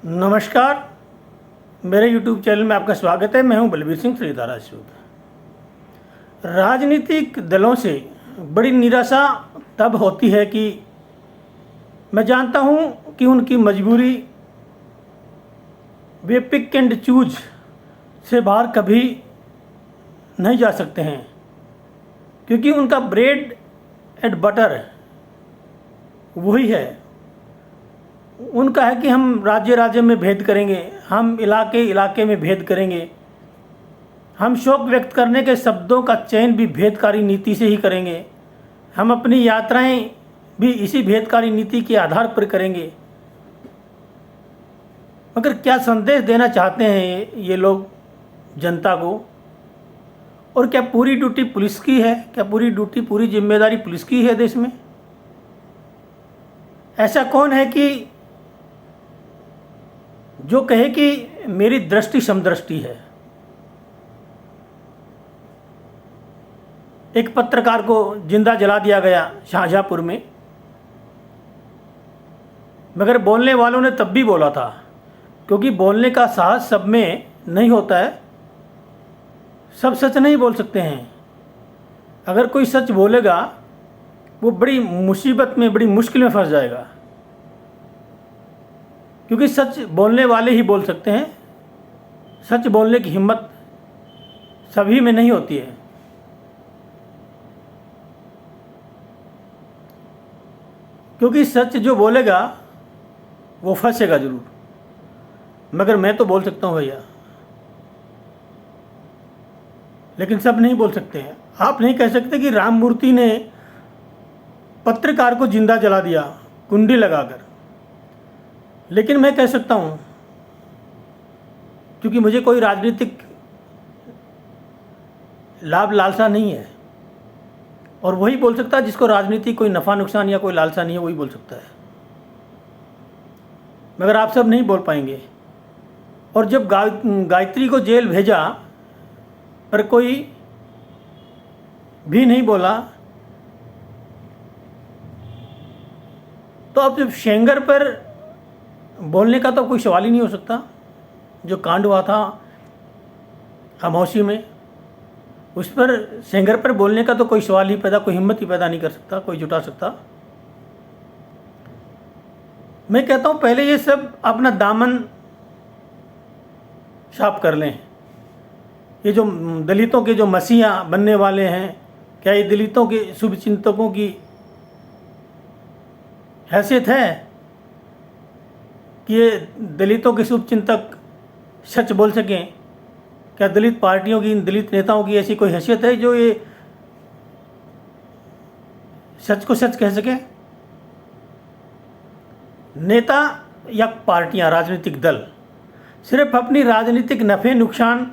नमस्कार। मेरे YouTube channel में आपका स्वागत है। मैं हूं बलबीर सिंह श्रीधारा राजपूत। राजनीतिक दलों से बड़ी निराशा तब होती है कि मैं जानता हूं कि उनकी मजबूरी वे पिक एंड चूज से बाहर कभी नहीं जा सकते हैं, क्योंकि उनका ब्रेड एंड बटर वही है। उनका है कि हम राज्य राज्य में भेद करेंगे, हम इलाके इलाके में भेद करेंगे, हम शोक व्यक्त करने के शब्दों का चयन भी भेदकारी नीति से ही करेंगे, हम अपनी यात्राएं भी इसी भेदकारी नीति के आधार पर करेंगे। मगर क्या संदेश देना चाहते हैं ये लोग जनता को? और क्या पूरी ड्यूटी पुलिस की है? क्या पूरी जिम्मेदारी पुलिस की है देश में? ऐसा कौन है कि जो कहे कि मेरी दृष्टि समदृष्टि है? एक पत्रकार को जिंदा जला दिया गया शाहजहांपुर में, मगर बोलने वालों ने तब भी बोला था, क्योंकि बोलने का साहस सब में नहीं होता है। सब सच नहीं बोल सकते हैं। अगर कोई सच बोलेगा वो बड़ी मुसीबत में, बड़ी मुश्किल में फंस जाएगा, क्योंकि सच बोलने वाले ही बोल सकते हैं। सच बोलने की हिम्मत सभी में नहीं होती है। क्योंकि सच जो बोलेगा वो फंसेगा जरूर। मगर मैं तो बोल सकता हूँ भैया, लेकिन सब नहीं बोल सकते हैं। आप नहीं कह सकते कि राममूर्ति ने पत्रकार को जिंदा जला दिया कुंडी लगाकर, लेकिन मैं कह सकता हूं, क्योंकि मुझे कोई राजनीतिक लाभ लालसा नहीं है। और वही बोल सकता है जिसको राजनीति कोई नफ़ा नुकसान या कोई लालसा नहीं है, वही बोल सकता है। मगर आप सब नहीं बोल पाएंगे। और जब गायत्री को जेल भेजा पर कोई भी नहीं बोला, तो अब जब शेंगर पर बोलने का तो कोई सवाल ही नहीं हो सकता। जो कांड हुआ था अमौसी में, उस पर सेंगर पर बोलने का तो कोई सवाल ही पैदा, कोई हिम्मत ही पैदा नहीं कर सकता, कोई जुटा सकता। मैं कहता हूँ पहले ये सब अपना दामन साफ कर लें। ये जो दलितों के जो मसीहा बनने वाले हैं, क्या ये दलितों के शुभ चिंतकों की हैसियत है कि ये दलितों के शुभ चिंतक सच बोल सकें? क्या दलित पार्टियों की, इन दलित नेताओं की ऐसी कोई हैसियत है जो ये सच को सच कह सकें? नेता या पार्टियां, राजनीतिक दल सिर्फ अपनी राजनीतिक नफे नुकसान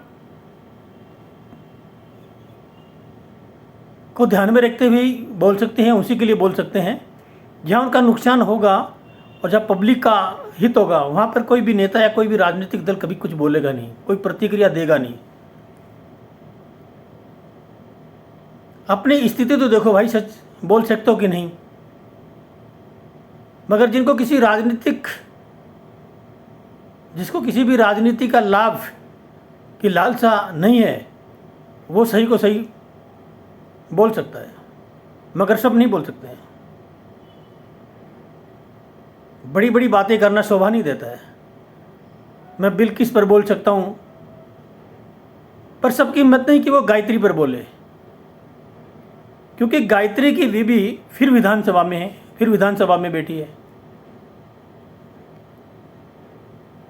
को ध्यान में रखते हुए बोल सकते हैं, उसी के लिए बोल सकते हैं। जहां उनका नुकसान होगा और जब पब्लिक का हित होगा, वहाँ पर कोई भी नेता या कोई भी राजनीतिक दल कभी कुछ बोलेगा नहीं, कोई प्रतिक्रिया देगा नहीं। अपनी स्थिति तो देखो भाई, सच बोल सकते हो कि नहीं? मगर जिसको किसी भी राजनीति का लाभ की लालसा नहीं है, वो सही को सही बोल सकता है, मगर सब नहीं बोल सकते हैं। बड़ी बड़ी बातें करना शोभा नहीं देता है। मैं बिल्किस पर बोल सकता हूं, पर सबकी हिम्मत नहीं कि वो गायत्री पर बोले, क्योंकि गायत्री की बीबी फिर विधानसभा में है, फिर विधानसभा में बैठी है।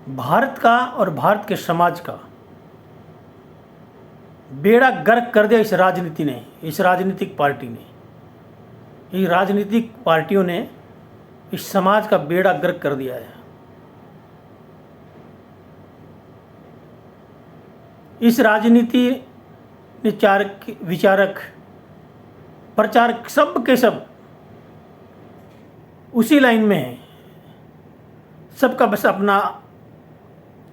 भारत का और भारत के समाज का बेड़ा गर्क कर दिया इस राजनीति ने, इस राजनीतिक पार्टी ने। ये राजनीतिक पार्टियों ने इस समाज का बेड़ा गर्क कर दिया है। इस राजनीति विचारक, प्रचारक सब के सब उसी लाइन में हैं। सबका बस अपना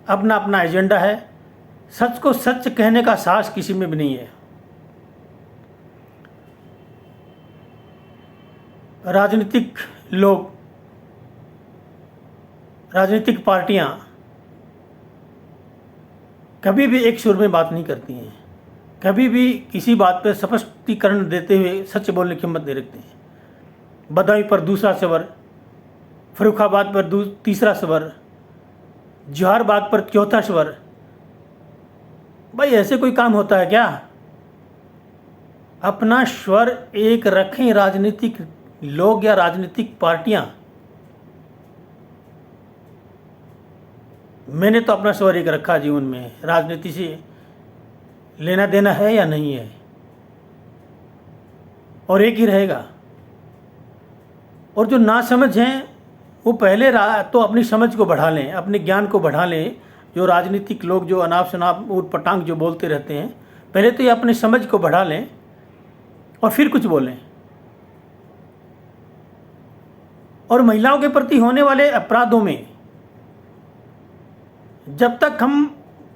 अपना एजेंडा है। सच को सच कहने का साहस किसी में भी नहीं है। राजनीतिक लोग, राजनीतिक पार्टियां कभी भी एक सुर में बात नहीं करती हैं, कभी भी किसी बात पर स्पष्टीकरण देते हुए सच बोलने की हिम्मत नहीं रखते हैं। बदायूं पर दूसरा स्वर, फर्रुखाबाद पर तीसरा स्वर, जौहराबाद पर चौथा स्वर। भाई ऐसे कोई काम होता है क्या? अपना स्वर एक रखें राजनीतिक लोग या राजनीतिक पार्टियां। मैंने तो अपना स्वर एक रखा जीवन में। राजनीति से लेना देना है या नहीं है, और एक ही रहेगा। और जो नासमझ हैं वो पहले तो अपनी समझ को बढ़ा लें, अपने ज्ञान को बढ़ा लें। जो राजनीतिक लोग जो अनाप शनाप ऊट पटांग जो बोलते रहते हैं, पहले तो ये अपनी समझ को बढ़ा लें और फिर कुछ बोलें। और महिलाओं के प्रति होने वाले अपराधों में जब तक हम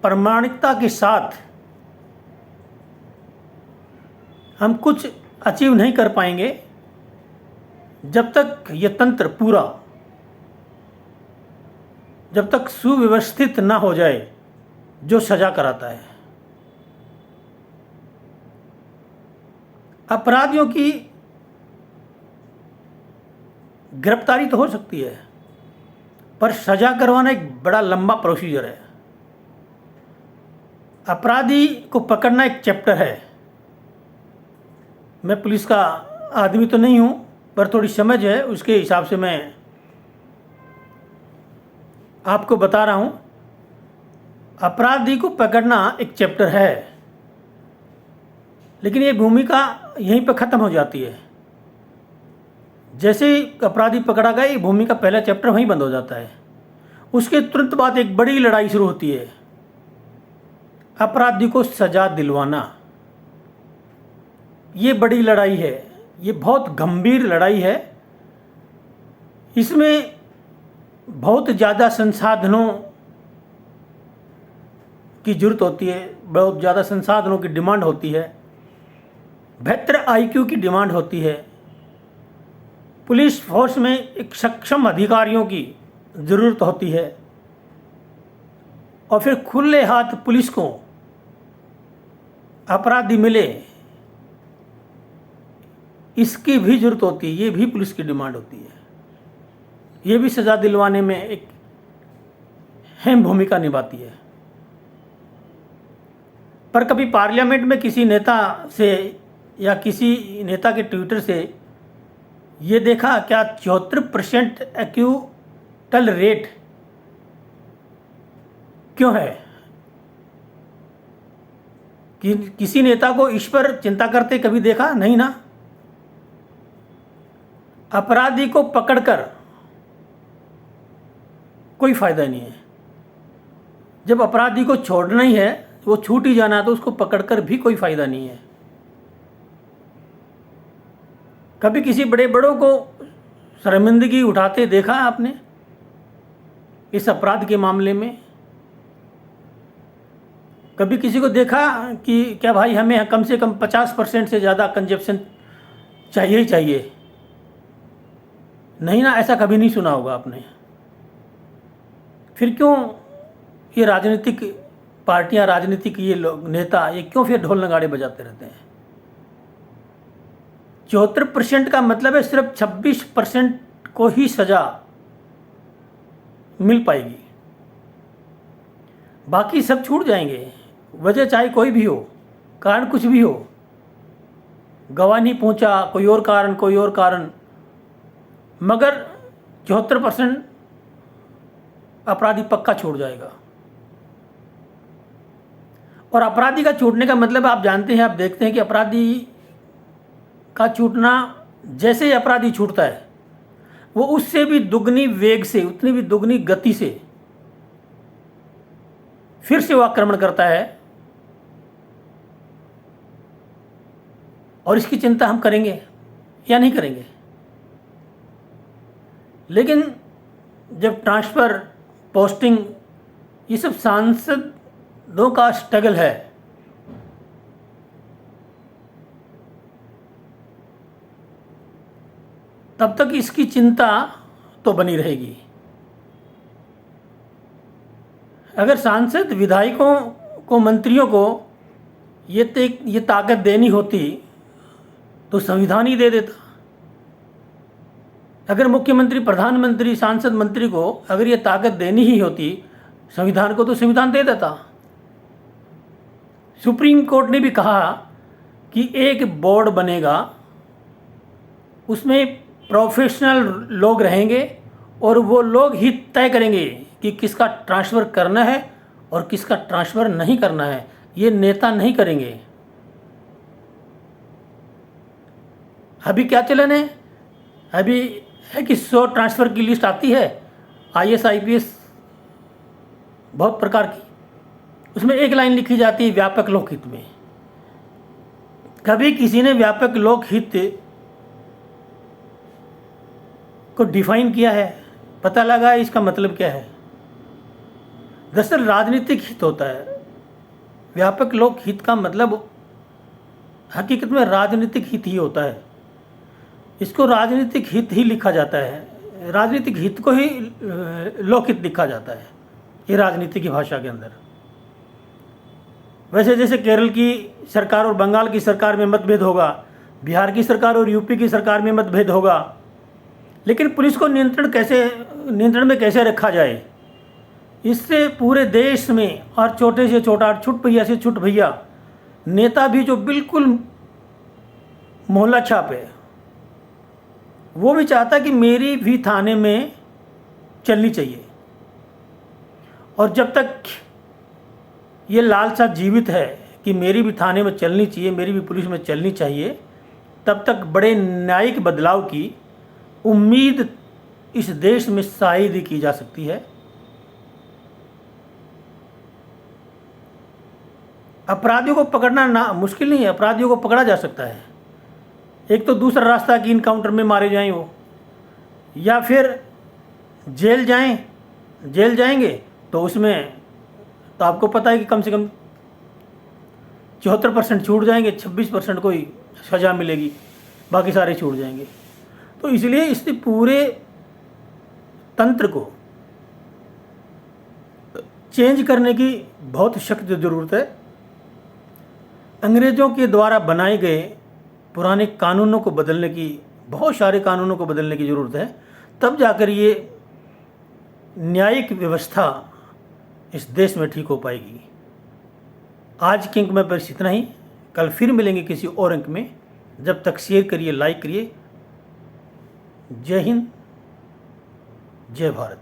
प्रामाणिकता के साथ हम कुछ अचीव नहीं कर पाएंगे, जब तक ये तंत्र पूरा, जब तक सुव्यवस्थित ना हो जाए जो सजा कराता है। अपराधियों की गिरफ्तारी तो हो सकती है, पर सजा करवाना एक बड़ा लंबा प्रोसीजर है। अपराधी को पकड़ना एक चैप्टर है। मैं पुलिस का आदमी तो नहीं हूं, पर थोड़ी समझ है, उसके हिसाब से मैं आपको बता रहा हूं। अपराधी को पकड़ना एक चैप्टर है, लेकिन ये भूमिका यहीं पर ख़त्म हो जाती है। जैसे ही अपराधी पकड़ा गया, ये भूमि का पहला चैप्टर वहीं बंद हो जाता है। उसके तुरंत बाद एक बड़ी लड़ाई शुरू होती है, अपराधी को सजा दिलवाना। ये बड़ी लड़ाई है, ये बहुत गंभीर लड़ाई है। इसमें बहुत ज़्यादा संसाधनों की जरूरत होती है, बहुत ज़्यादा संसाधनों की डिमांड होती है, बेहतर आईक्यू की डिमांड होती है। पुलिस फोर्स में एक सक्षम अधिकारियों की ज़रूरत होती है, और फिर खुले हाथ पुलिस को अपराधी मिले, इसकी भी ज़रूरत होती है। ये भी पुलिस की डिमांड होती है। ये भी सज़ा दिलवाने में एक अहम भूमिका निभाती है। पर कभी पार्लियामेंट में किसी नेता से या किसी नेता के ट्विटर से ये देखा क्या 74% एक्यूटल रेट क्यों है? कि किसी नेता को इस पर चिंता करते कभी देखा नहीं ना। अपराधी को पकड़कर कोई फायदा नहीं है। जब अपराधी को छोड़ना ही है, वो छूट ही जाना है, तो उसको पकड़कर भी कोई फायदा नहीं है। कभी किसी बड़े बड़ों को शर्मिंदगी उठाते देखा आपने इस अपराध के मामले में? कभी किसी को देखा कि क्या भाई हमें कम से कम 50% से ज़्यादा कंजप्शन चाहिए ही चाहिए? नहीं ना, ऐसा कभी नहीं सुना होगा आपने। फिर क्यों ये राजनीतिक पार्टियां, राजनीतिक ये लोग, नेता, ये क्यों फिर ढोल नगाड़े बजाते रहते हैं? 74% का मतलब है सिर्फ 26% को ही सजा मिल पाएगी, बाकी सब छूट जाएंगे। वजह चाहे कोई भी हो, कारण कुछ भी हो, गवाह नहीं पहुंचा, कोई और कारण, मगर 74% अपराधी पक्का छूट जाएगा। और अपराधी का छूटने का मतलब आप जानते हैं, आप देखते हैं कि अपराधी का छूटना, जैसे ही अपराधी छूटता है, वो उससे भी दुगनी वेग से, उतनी भी दुगनी गति से फिर से वो आक्रमण करता है। और इसकी चिंता हम करेंगे या नहीं करेंगे? लेकिन जब ट्रांसफ़र, पोस्टिंग, ये सब सांसदों का स्ट्रगल है, तब तक इसकी चिंता तो बनी रहेगी। अगर सांसद विधायकों को मंत्रियों को ये ताकत देनी होती तो संविधान ही दे देता। अगर मुख्यमंत्री, प्रधानमंत्री, सांसद, मंत्री को अगर ये ताकत देनी ही होती संविधान को, तो संविधान दे देता। सुप्रीम कोर्ट ने भी कहा कि एक बोर्ड बनेगा, उसमें प्रोफेशनल लोग रहेंगे और वो लोग ही तय करेंगे कि किसका ट्रांसफ़र करना है और किसका ट्रांसफ़र नहीं करना है। ये नेता नहीं करेंगे। अभी क्या चलन है? अभी है कि 100 ट्रांसफ़र की लिस्ट आती है, IAS IPS बहुत प्रकार की, उसमें एक लाइन लिखी जाती है व्यापक लोकहित में। कभी किसी ने व्यापक लोकहित को डिफाइन किया है? पता लगा इसका मतलब क्या है? दरअसल राजनीतिक हित होता है। व्यापक लोकहित का मतलब हकीकत में राजनीतिक हित ही होता है। इसको राजनीतिक हित ही लिखा जाता है, राजनीतिक हित को ही लोकहित लिखा जाता है ये राजनीति की भाषा के अंदर। वैसे जैसे केरल की सरकार और बंगाल की सरकार में मतभेद होगा, बिहार की सरकार और यूपी की सरकार में मतभेद होगा, लेकिन पुलिस को नियंत्रण में कैसे रखा जाए, इससे पूरे देश में और छोटे से छोटा, छुट भैया से छुट भैया नेता भी जो बिल्कुल मोहल्ला छाप है, वो भी चाहता कि मेरी भी थाने में चलनी चाहिए। और जब तक ये लालसा जीवित है कि मेरी भी थाने में चलनी चाहिए, मेरी भी पुलिस में चलनी चाहिए, तब तक बड़े न्यायिक बदलाव की उम्मीद इस देश में शायद ही की जा सकती है। अपराधियों को पकड़ना ना मुश्किल नहीं है, अपराधियों को पकड़ा जा सकता है। एक तो दूसरा रास्ता कि इनकाउंटर में मारे जाएं वो, या फिर जेल जाएंगे तो उसमें तो आपको पता है कि कम से कम 74% छूट जाएंगे, 26% को ही सज़ा मिलेगी, बाकी सारे छूट जाएंगे। तो इसलिए इस पूरे तंत्र को चेंज करने की बहुत सख्त ज़रूरत है। अंग्रेज़ों के द्वारा बनाए गए पुराने कानूनों को बदलने की, बहुत सारे कानूनों को बदलने की ज़रूरत है, तब जाकर ये न्यायिक व्यवस्था इस देश में ठीक हो पाएगी। आज के अंक में बस इतना ही। कल फिर मिलेंगे किसी और अंक में। जब तक शेयर करिए, लाइक करिए। जय हिंद, जय भारत।